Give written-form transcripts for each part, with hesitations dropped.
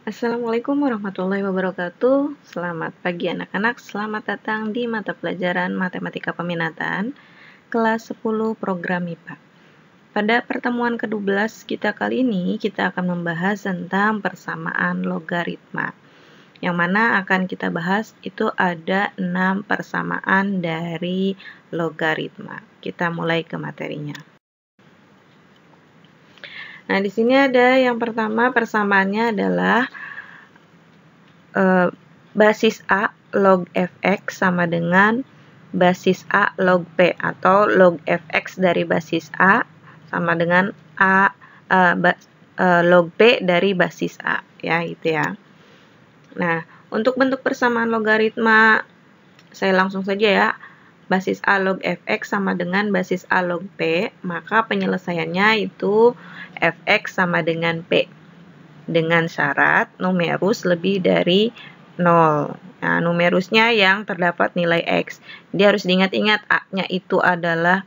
Assalamualaikum warahmatullahi wabarakatuh. Selamat pagi anak-anak, selamat datang di mata pelajaran Matematika Peminatan kelas 10 program MIPA. Pada pertemuan ke-12 kita kali ini, kita akan membahas tentang persamaan logaritma. Yang mana akan kita bahas itu ada 6 persamaan dari logaritma. Kita mulai ke materinya. Nah, di sini ada yang pertama, persamaannya adalah basis A log fx sama dengan basis A log P, atau log fx dari basis A sama dengan log P dari basis A, ya gitu ya. Nah, untuk bentuk persamaan logaritma, saya langsung saja ya. Basis A log fx sama dengan basis A log P, maka penyelesaiannya itu fx sama dengan P. Dengan syarat numerus lebih dari 0. Nah, numerusnya yang terdapat nilai X. Jadi harus diingat-ingat A-nya itu adalah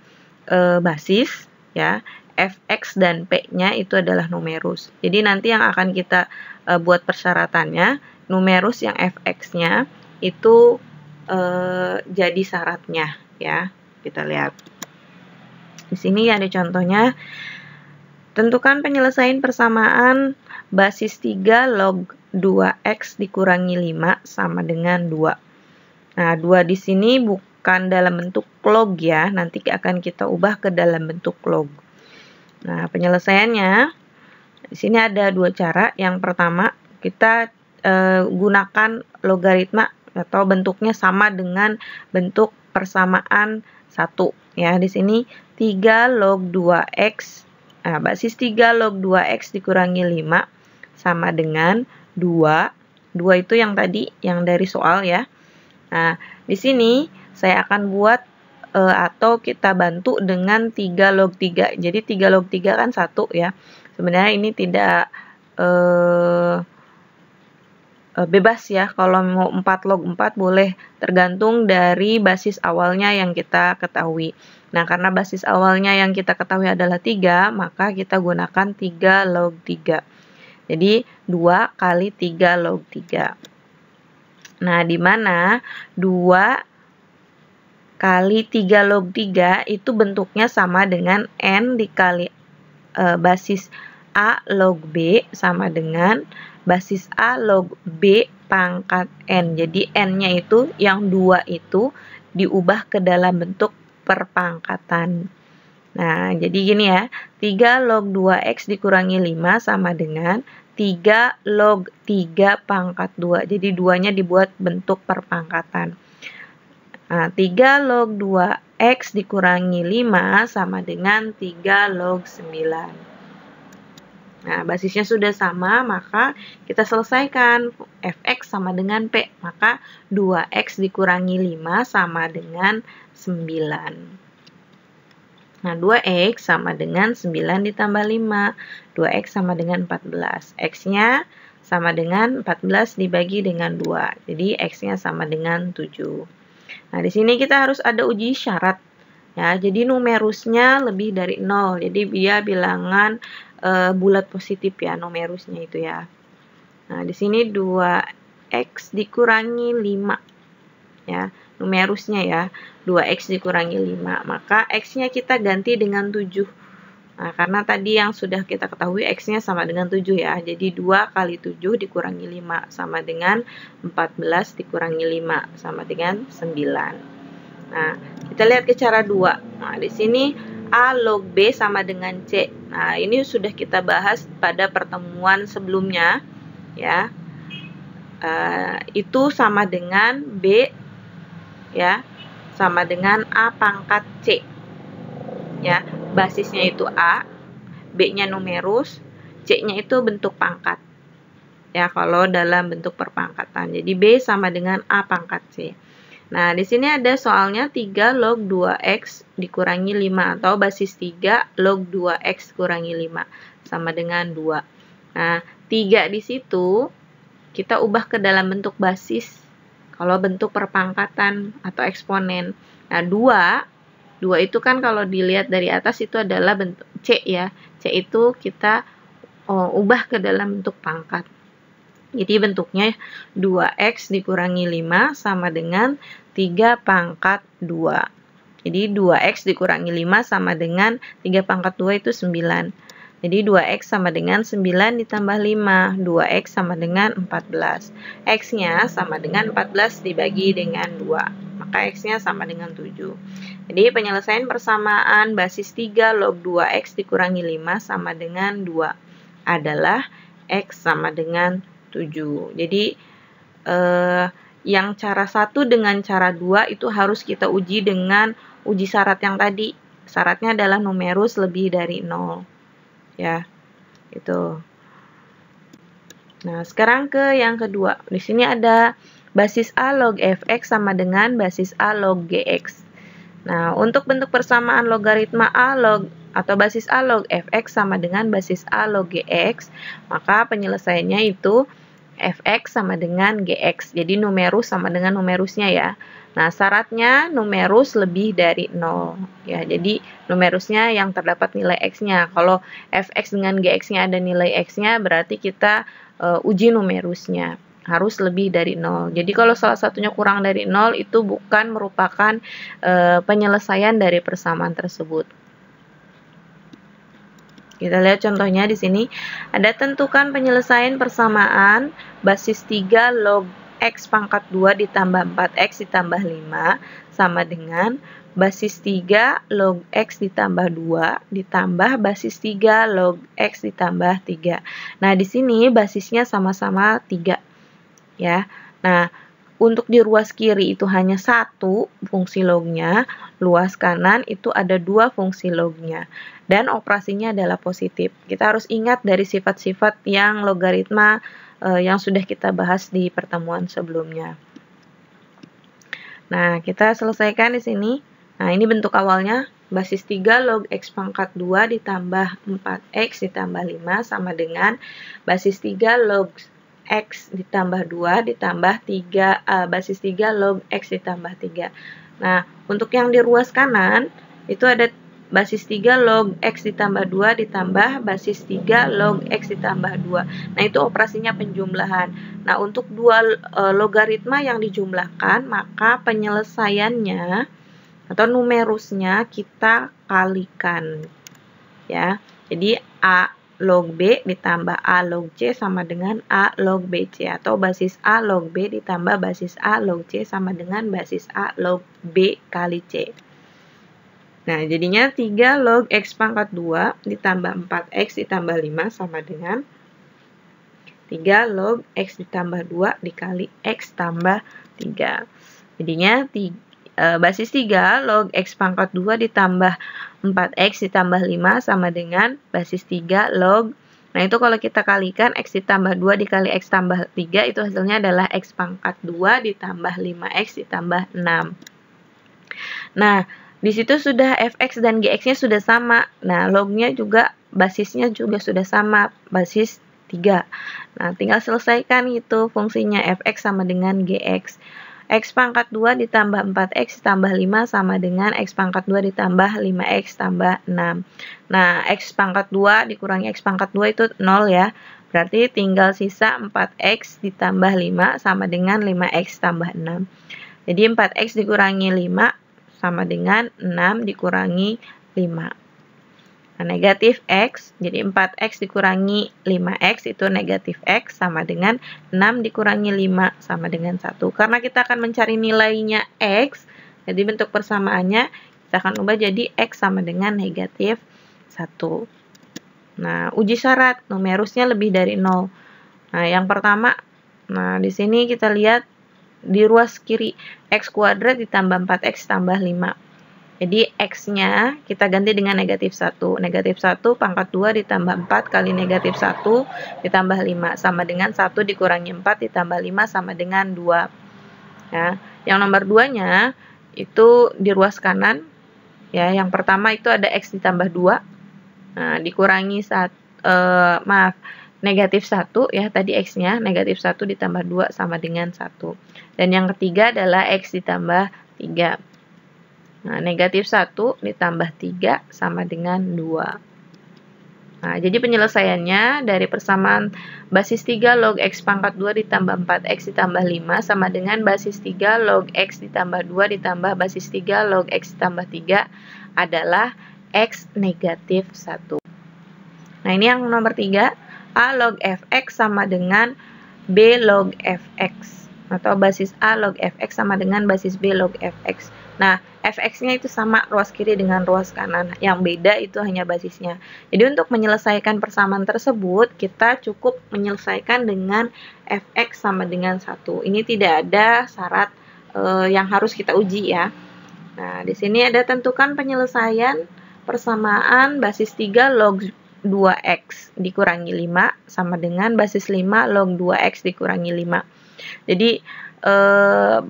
basis, ya. Fx dan P-nya itu adalah numerus. Jadi nanti yang akan kita buat persyaratannya, numerus yang Fx-nya itu jadi syaratnya, ya. Kita lihat. Di sini ada contohnya. Tentukan penyelesaian persamaan basis 3 log 2x dikurangi 5 sama dengan 2. Nah, 2 di sini bukan dalam bentuk log ya, nanti akan kita ubah ke dalam bentuk log. Nah, penyelesaiannya di sini ada dua cara. Yang pertama, kita gunakan logaritma atau bentuknya sama dengan bentuk persamaan 1 ya. Di sini 3 log 2x. Nah, basis 3 log 2x dikurangi 5 sama dengan 2. 2 itu yang tadi, yang dari soal ya. Nah, di sini saya akan buat atau kita bantu dengan 3 log 3. Jadi 3 log 3 kan 1 ya. Sebenarnya ini tidak bebas ya, kalau mau 4 log 4 boleh, tergantung dari basis awalnya yang kita ketahui. Nah, karena basis awalnya yang kita ketahui adalah 3, maka kita gunakan 3 log 3. Jadi 2 kali 3 log 3. Nah, di mana 2 kali 3 log 3 itu bentuknya sama dengan N dikali basis A log B sama dengan basis A log B pangkat N. Jadi N-nya itu, yang 2 itu diubah ke dalam bentuk perpangkatan. Nah, jadi gini ya, 3 log 2x dikurangi 5 sama dengan 3 log 3 pangkat 2. Jadi 2-nya dibuat bentuk perpangkatan. Nah, 3 log 2x dikurangi 5 sama dengan 3 log 9. Nah, basisnya sudah sama, maka kita selesaikan. Fx sama dengan P, maka 2x dikurangi 5 sama dengan 9. Nah, 2x sama dengan 9 ditambah 5. 2x sama dengan 14. X-nya sama dengan 14 dibagi dengan 2. Jadi, X-nya sama dengan 7. Nah, di sini kita harus ada uji syarat. Ya, jadi numerusnya lebih dari 0. Jadi, dia bilangan bulat positif ya, numerusnya itu ya. Nah, di sini 2x dikurangi 5. Ya, numerusnya ya, 2x dikurangi 5, maka x-nya kita ganti dengan 7. Nah, karena tadi yang sudah kita ketahui x-nya sama dengan 7 ya, jadi 2 kali 7 dikurangi 5 sama dengan 14 dikurangi 5 sama dengan 9. Nah, kita lihat ke cara 2. Nah, di sini A log B sama dengan C. Nah, ini sudah kita bahas pada pertemuan sebelumnya ya. Itu sama dengan B ya, sama dengan A pangkat C. Ya, basisnya itu A, B-nya numerus, C-nya itu bentuk pangkat. Ya, kalau dalam bentuk perpangkatan. Jadi B sama dengan A pangkat C. Nah, di sini ada soalnya 3 log 2x dikurangi 5, atau basis 3 log 2x kurangi 5 sama dengan 2. Nah, 3 di situ kita ubah ke dalam bentuk basis kalau bentuk perpangkatan atau eksponen. Nah, 2 itu kan kalau dilihat dari atas itu adalah bentuk C ya. C itu kita ubah ke dalam bentuk pangkat. Jadi bentuknya 2x dikurangi 5 sama dengan 3 pangkat 2. Jadi 2x dikurangi 5 sama dengan 3 pangkat 2 itu 9. Jadi 2x sama dengan 9 ditambah 5. 2x sama dengan 14. X-nya sama dengan 14 dibagi dengan 2. Maka X-nya sama dengan 7. Jadi penyelesaian persamaan basis 3 log 2x dikurangi 5 sama dengan 2 adalah X sama dengan 7. Jadi yang cara 1 dengan cara 2 itu harus kita uji dengan uji syarat yang tadi. Syaratnya adalah numerus lebih dari 0. Ya, itu. Nah, sekarang ke yang kedua. Di sini ada basis A log fx sama dengan basis A log gx. Nah, untuk bentuk persamaan logaritma A log atau basis A log fx sama dengan basis A log gx, maka penyelesaiannya itu fx sama dengan gx. Jadi numerus sama dengan numerusnya ya. Nah, syaratnya numerus lebih dari 0. Ya, jadi numerusnya yang terdapat nilai x-nya. Kalau fx dengan gx-nya ada nilai x-nya, berarti kita uji numerusnya. Harus lebih dari 0. Jadi kalau salah satunya kurang dari 0, itu bukan merupakan penyelesaian dari persamaan tersebut. Kita lihat contohnya di sini. Ada tentukan penyelesaian persamaan basis 3 log x pangkat 2 ditambah 4x ditambah 5 sama dengan basis 3 log x ditambah 2 ditambah basis 3 log x ditambah 3. Nah, di sini basisnya sama-sama 3. Ya. Nah, untuk di ruas kiri itu hanya 1 fungsi lognya, luas kanan itu ada 2 fungsi lognya, dan operasinya adalah positif. Kita harus ingat dari sifat-sifat yang logaritma yang sudah kita bahas di pertemuan sebelumnya. Nah, kita selesaikan di sini. Nah, ini bentuk awalnya. Basis 3 log x pangkat 2 ditambah 4x ditambah 5 sama dengan basis 3 log x ditambah 2 ditambah 3 basis 3 log x ditambah 3. Nah, untuk yang di ruas kanan itu ada basis 3 log x ditambah 2 ditambah basis 3 log x ditambah 2. Nah, itu operasinya penjumlahan. Nah, untuk dua logaritma yang dijumlahkan, maka penyelesaiannya atau numerusnya kita kalikan. Ya. Jadi A log B ditambah A log C sama dengan A log BC, atau basis A log B ditambah basis A log C sama dengan basis A log B kali C. Nah, jadinya 3 log x pangkat 2 ditambah 4x ditambah 5 sama dengan 3 log x ditambah 2 dikali x tambah 3. Jadinya basis 3 log x pangkat 2 ditambah 4x ditambah 5 sama dengan basis 3 log. Nah, itu kalau kita kalikan x ditambah 2 dikali x tambah 3, itu hasilnya adalah x pangkat 2 ditambah 5x ditambah 6. Nah, di situ sudah fx dan gx-nya sudah sama. Nah, lognya juga, basisnya juga sudah sama, basis 3. Nah, tinggal selesaikan itu fungsinya fx sama dengan gx. X pangkat 2 ditambah 4x ditambah 5 sama dengan x pangkat 2 ditambah 5x tambah 6. Nah, x pangkat 2 dikurangi x pangkat 2 itu 0 ya. Berarti tinggal sisa 4x ditambah 5 sama dengan 5x tambah 6. Jadi 4x dikurangi 5 sama dengan 6 dikurangi 5. Nah, negatif x, jadi 4x dikurangi 5x itu negatif x sama dengan 6 dikurangi 5 sama dengan 1. Karena kita akan mencari nilainya x, jadi bentuk persamaannya kita akan ubah jadi x sama dengan negatif 1. Nah, uji syarat, numerusnya lebih dari 0. Nah, yang pertama, nah di sini kita lihat di ruas kiri x kuadrat ditambah 4x tambah 5. Jadi x-nya kita ganti dengan negatif 1. Negatif 1 pangkat 2 ditambah 4 kali negatif 1 ditambah 5 sama dengan 1 dikurangi 4 ditambah 5 sama dengan 2. Ya, yang nomor 2-nya itu di ruas kanan. Ya, yang pertama itu ada x ditambah 2. Nah, dikurangi negatif 1 ya, tadi x-nya negatif 1 ditambah 2 sama dengan 1. Dan yang ketiga adalah x ditambah 3. Nah, negatif 1 ditambah 3 sama dengan 2. Nah, jadi penyelesaiannya dari persamaan basis 3 log X pangkat 2 ditambah 4X ditambah 5 sama dengan basis 3 log X ditambah 2 ditambah basis 3 log X ditambah 3 adalah X negatif 1. Nah, ini yang nomor 3, A log Fx sama dengan B log Fx. Atau basis A log Fx sama dengan basis B log Fx. Nah, Fx-nya itu sama ruas kiri dengan ruas kanan. Yang beda itu hanya basisnya. Jadi untuk menyelesaikan persamaan tersebut, kita cukup menyelesaikan dengan Fx sama dengan 1. Ini tidak ada syarat yang harus kita uji ya. Nah, di sini ada tentukan penyelesaian persamaan basis 3 log 2x dikurangi 5 sama dengan basis 5 log 2x dikurangi 5. Jadi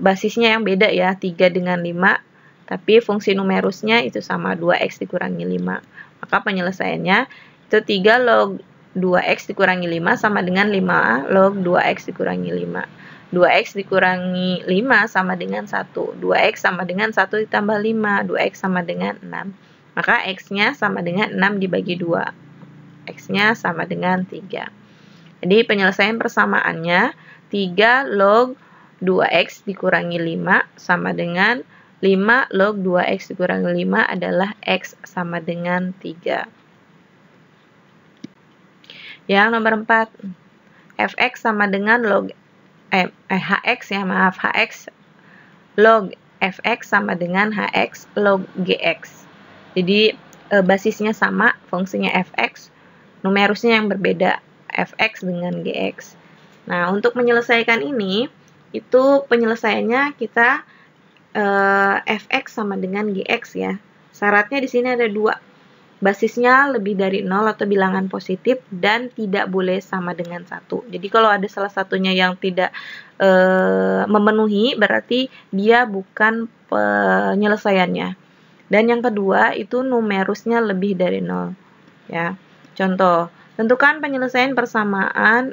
basisnya yang beda ya, 3 dengan 5, tapi fungsi numerusnya itu sama, 2x dikurangi 5. Maka penyelesaiannya itu 3 log 2x dikurangi 5 sama dengan 5 log 2x dikurangi 5. 2x dikurangi 5 sama dengan 1. 2x sama dengan 1 ditambah 5. 2x sama dengan 6. Maka x-nya sama dengan 6 dibagi 2. X-nya sama dengan 3. Jadi penyelesaian persamaannya 3 log 2x dikurangi 5 sama dengan 5 log 2x dikurangi 5 adalah x sama dengan 3. Yang nomor 4, fx sama dengan log hx ya, maaf, hx log fx sama dengan hx log gx. Jadi basisnya sama, fungsinya fx, numerusnya yang berbeda, fx dengan gx. Nah, untuk menyelesaikan ini, itu penyelesaiannya kita fx sama dengan gx ya. Syaratnya di sini ada 2. Basisnya lebih dari 0 atau bilangan positif dan tidak boleh sama dengan 1. Jadi kalau ada salah satunya yang tidak memenuhi, berarti dia bukan penyelesaiannya. Dan yang kedua itu numerusnya lebih dari 0 ya. Contoh, tentukan penyelesaian persamaan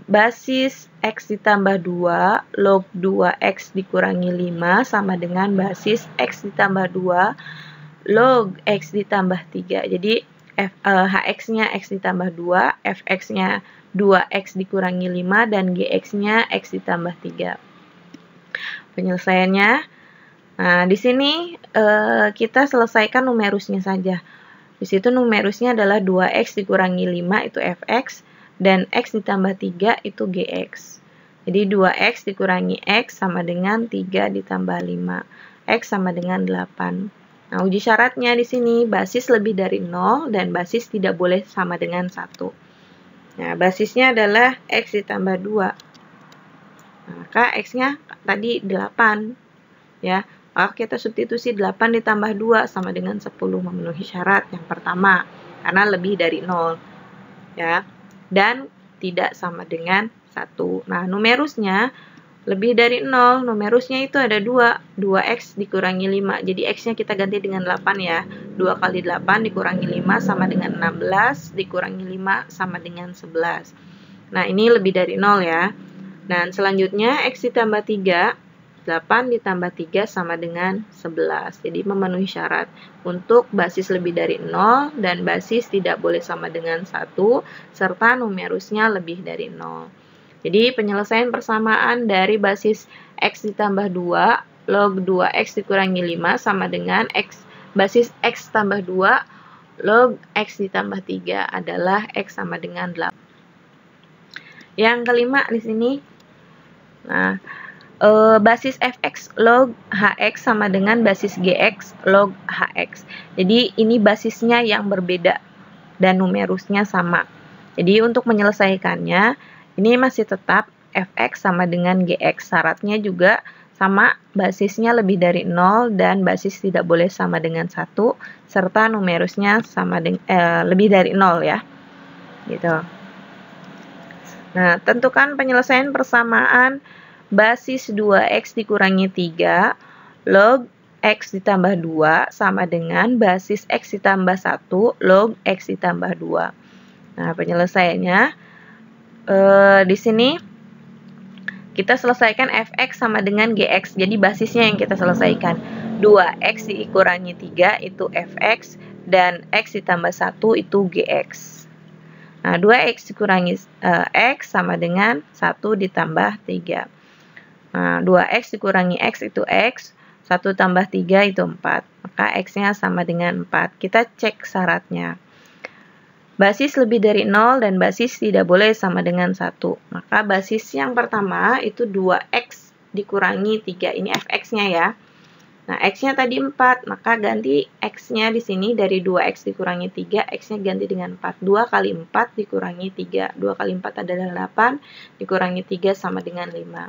basis x ditambah 2 log 2x dikurangi 5 sama dengan basis x ditambah 2 log x ditambah 3. Jadi hx-nya x ditambah 2, fx-nya 2x dikurangi 5, dan gx-nya x ditambah 3. Penyelesaiannya, nah di sini kita selesaikan numerusnya saja. Di situ numerusnya adalah 2x dikurangi 5 itu fx, dan x ditambah 3 itu gx. Jadi 2x dikurangi x sama dengan 3 ditambah 5. X sama dengan 8. Nah, uji syaratnya di sini basis lebih dari 0 dan basis tidak boleh sama dengan 1. Nah, basisnya adalah x ditambah 2. Nah, maka x-nya tadi 8. Ya, maka kita substitusi 8 ditambah 2 sama dengan 10, memenuhi syarat yang pertama karena lebih dari 0. Ya, dan tidak sama dengan 1. Nah, numerusnya lebih dari 0, numerusnya itu ada 2. 2x dikurangi 5. Jadi x-nya kita ganti dengan 8 ya. 2 kali 8 dikurangi 5 sama dengan 16, dikurangi 5 sama dengan 11. Nah, ini lebih dari 0 ya. Dan selanjutnya x ditambah 3, 8 ditambah 3 sama dengan 11. Jadi memenuhi syarat untuk basis lebih dari 0 dan basis tidak boleh sama dengan 1, serta numerusnya lebih dari 0. Jadi penyelesaian persamaan dari basis x ditambah 2 log 2x dikurangi 5 sama dengan basis x tambah 2 log x ditambah 3 adalah x sama dengan 8. Yang kelima di sini, nah, basis fx log hx sama dengan basis gx log hx. Jadi ini basisnya yang berbeda dan numerusnya sama. Jadi untuk menyelesaikannya, ini masih tetap fx sama dengan gx. Syaratnya juga sama, basisnya lebih dari 0 dan basis tidak boleh sama dengan 1, serta numerusnya sama lebih dari 0 ya. Gitu. Nah, tentukan penyelesaian persamaan basis 2x dikurangi 3 log x ditambah 2 sama dengan basis x ditambah 1 log x ditambah 2. Nah, penyelesaiannya di sini kita selesaikan fx sama dengan gx. Jadi basisnya yang kita selesaikan. 2x dikurangi 3 itu fx dan x ditambah 1 itu gx. Nah, 2x dikurangi x sama dengan 1 ditambah 3. Nah, 2x dikurangi x itu x, 1 tambah 3 itu 4. Maka x-nya sama dengan 4. Kita cek syaratnya. Basis lebih dari 0 dan basis tidak boleh sama dengan 1. Maka basis yang pertama itu 2x dikurangi 3. Ini fx-nya ya. Nah, x-nya tadi 4, maka ganti x-nya di sini dari 2x dikurangi 3, x-nya ganti dengan 4. 2 kali 4 dikurangi 3. 2 kali 4 adalah 8, dikurangi 3 sama dengan 5.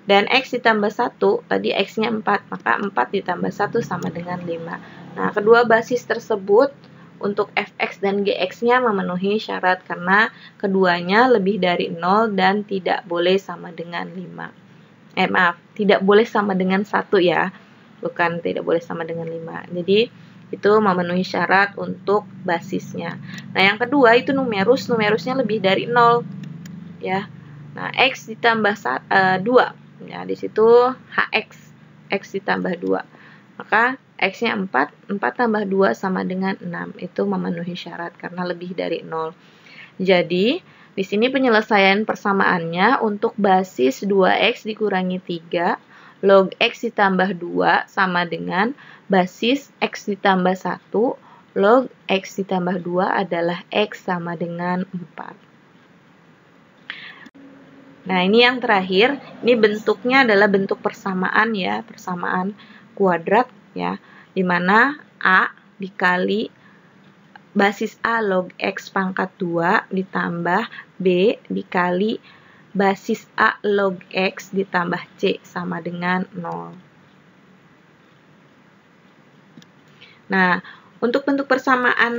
Dan x ditambah 1, tadi x-nya 4, maka 4 ditambah 1 sama dengan 5. Nah, kedua basis tersebut untuk fx dan gx-nya memenuhi syarat karena keduanya lebih dari 0 dan tidak boleh sama dengan 5. Tidak boleh sama dengan 1 ya. Bukan tidak boleh sama dengan 5. Jadi itu memenuhi syarat untuk basisnya. Nah, yang kedua itu numerusnya lebih dari 0 ya. Nah, x ditambah 2. Ya, di situ hx, x ditambah 2. Maka x-nya 4, 4 tambah 2 sama dengan 6. Itu memenuhi syarat karena lebih dari 0. Jadi, di sini penyelesaian persamaannya untuk basis 2x dikurangi 3 log x ditambah 2 sama dengan basis x ditambah 1 log x ditambah 2 adalah x sama dengan 4. Nah, ini yang terakhir, ini bentuknya adalah bentuk persamaan ya, persamaan kuadrat ya, di mana A dikali basis A log x pangkat 2 ditambah B dikali basis A log x ditambah C sama dengan 0. Nah, untuk bentuk persamaan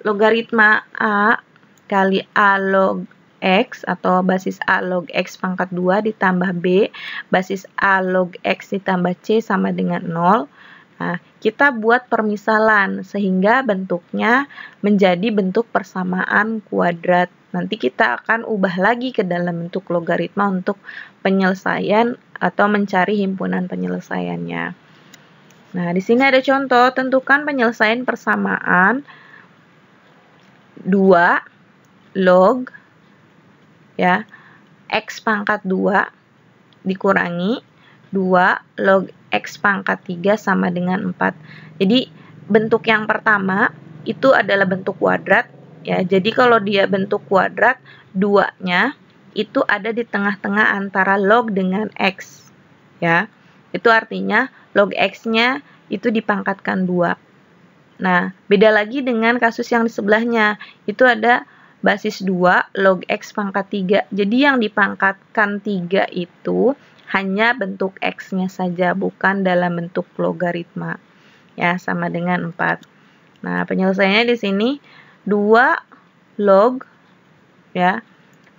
logaritma A kali A log x atau basis A log x pangkat 2 ditambah B basis A log x ditambah C sama dengan 0. Nah, kita buat permisalan sehingga bentuknya menjadi bentuk persamaan kuadrat. Nanti kita akan ubah lagi ke dalam bentuk logaritma untuk penyelesaian atau mencari himpunan penyelesaiannya. Nah, di sini ada contoh, tentukan penyelesaian persamaan 2 log ya x pangkat 2 dikurangi 2 log x pangkat 3 sama dengan 4. Jadi, bentuk yang pertama itu adalah bentuk kuadrat. Ya, jadi kalau dia bentuk kuadrat, 2-nya itu ada di tengah-tengah antara log dengan x. Ya, itu artinya log x-nya itu dipangkatkan 2. Nah, beda lagi dengan kasus yang di sebelahnya. Itu ada basis 2 log x pangkat 3. Jadi yang dipangkatkan 3 itu hanya bentuk x-nya saja, bukan dalam bentuk logaritma. Ya, sama dengan 4. Nah, penyelesaiannya di sini 2 log ya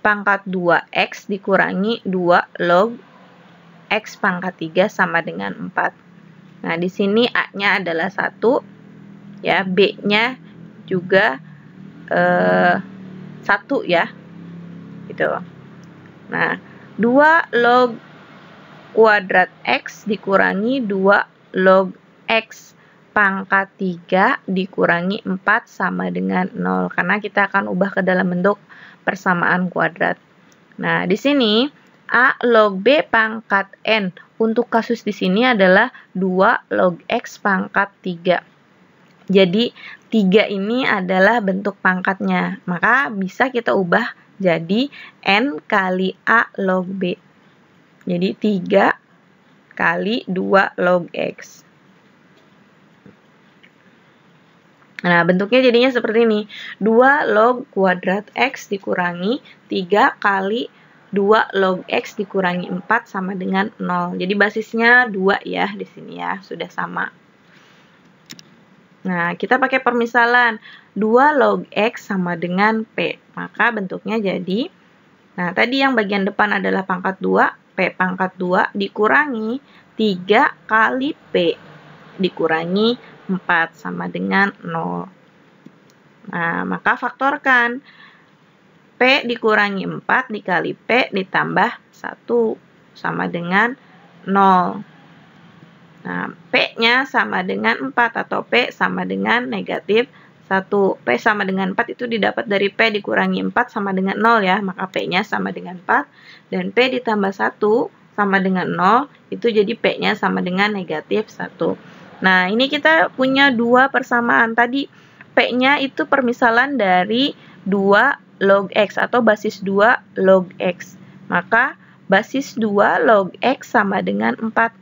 pangkat 2x dikurangi 2 log x pangkat 3 sama dengan 4. Nah, di sini A-nya adalah 1 ya, B-nya juga 1 ya. Gitu. Nah, 2 log kuadrat x dikurangi 2 log x pangkat 3 dikurangi 4 sama dengan 0. Karena kita akan ubah ke dalam bentuk persamaan kuadrat. Nah, di sini A log B pangkat N. Untuk kasus di sini adalah 2 log X pangkat 3. Jadi, 3 ini adalah bentuk pangkatnya. Maka bisa kita ubah jadi N kali A log B. Jadi, 3 kali 2 log X. Nah, bentuknya jadinya seperti ini. 2 log kuadrat X dikurangi 3 kali 2 log X dikurangi 4 sama dengan 0. Jadi basisnya 2 ya di sini ya, sudah sama. Nah, kita pakai permisalan 2 log X sama dengan P. Maka bentuknya jadi, nah tadi yang bagian depan adalah pangkat 2, P pangkat 2 dikurangi 3 kali P dikurangi 4 sama dengan 0. Nah, maka faktorkan. P dikurangi 4 dikali P ditambah 1 sama dengan 0. Nah, P-nya sama dengan 4 atau P sama dengan negatif 1. P sama dengan 4 itu didapat dari P dikurangi 4 sama dengan 0 ya. Maka P-nya sama dengan 4. Dan P ditambah 1 sama dengan 0. Itu jadi P-nya sama dengan negatif 1. Nah, ini kita punya dua persamaan. Tadi P-nya itu permisalan dari 2 log X atau basis 2 log X. Maka basis 2 log X sama dengan 4.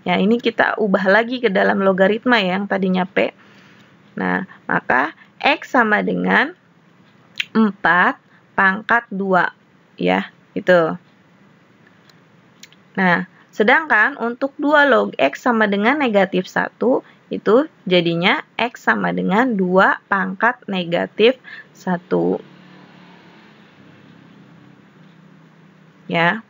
Ya, ini kita ubah lagi ke dalam logaritma ya, yang tadinya P. Nah, maka X sama dengan 4 pangkat 2. Ya, itu. Nah, sedangkan untuk 2 log X sama dengan negatif 1, itu jadinya X sama dengan 2 pangkat negatif 1. Ya.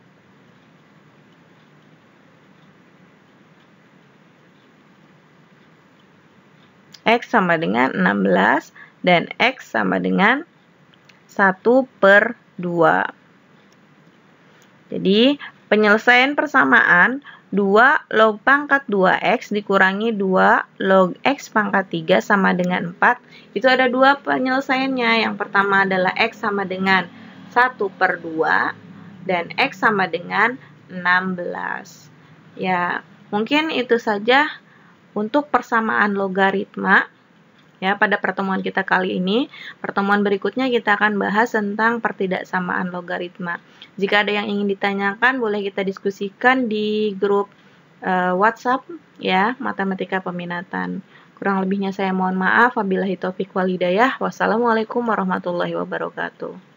X sama dengan 16 dan X sama dengan 1/2. Jadi, penyelesaian persamaan 2 log pangkat 2X dikurangi 2 log X pangkat 3 sama dengan 4. Itu ada dua penyelesaiannya. Yang pertama adalah X sama dengan 1/2 dan X sama dengan 16. Ya, mungkin itu saja untuk persamaan logaritma. Ya, pada pertemuan kita kali ini, pertemuan berikutnya kita akan bahas tentang pertidaksamaan logaritma. Jika ada yang ingin ditanyakan, boleh kita diskusikan di grup WhatsApp ya, Matematika Peminatan. Kurang lebihnya saya mohon maaf. Wabillahi taufik wal hidayah. Wassalamualaikum warahmatullahi wabarakatuh.